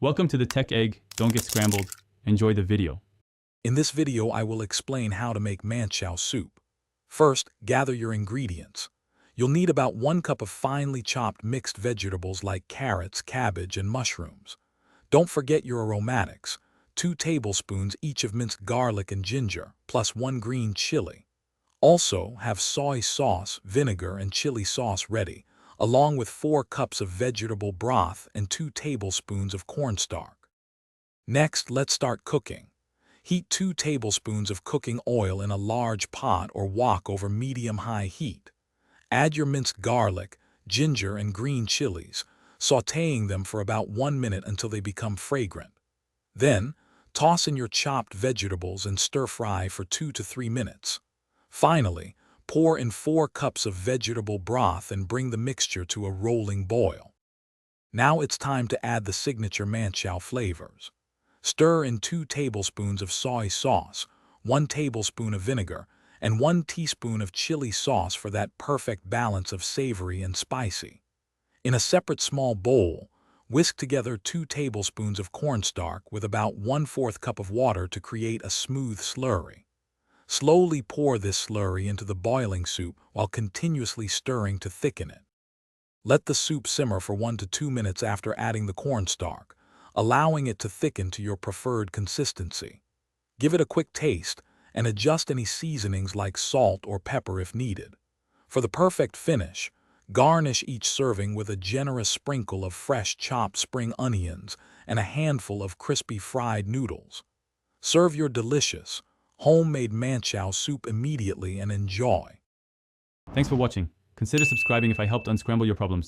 Welcome to the Tech Egg. Don't get scrambled. Enjoy the video. In this video, I will explain how to make Manchow soup. First, gather your ingredients. You'll need about 1 cup of finely chopped mixed vegetables like carrots, cabbage, and mushrooms. Don't forget your aromatics, 2 tablespoons each of minced garlic and ginger, plus 1 green chili. Also, have soy sauce, vinegar, and chili sauce ready, along with 4 cups of vegetable broth and 2 tablespoons of cornstarch. Next, let's start cooking. Heat 2 tablespoons of cooking oil in a large pot or wok over medium-high heat. Add your minced garlic, ginger, and green chilies, sautéing them for about 1 minute until they become fragrant. Then, toss in your chopped vegetables and stir-fry for 2 to 3 minutes. Finally, pour in 4 cups of vegetable broth and bring the mixture to a rolling boil. Now it's time to add the signature Manchow flavors. Stir in 2 tablespoons of soy sauce, 1 tablespoon of vinegar, and 1 teaspoon of chili sauce for that perfect balance of savory and spicy. In a separate small bowl, whisk together 2 tablespoons of cornstarch with about 1/4 cup of water to create a smooth slurry. Slowly pour this slurry into the boiling soup while continuously stirring to thicken it. Let the soup simmer for 1 to 2 minutes after adding the cornstarch, allowing it to thicken to your preferred consistency. Give it a quick taste and adjust any seasonings like salt or pepper if needed. For the perfect finish, garnish each serving with a generous sprinkle of fresh chopped spring onions and a handful of crispy fried noodles. Serve your delicious, homemade Manchow soup immediately and enjoy. Thanks for watching. Consider subscribing if I helped unscramble your problems.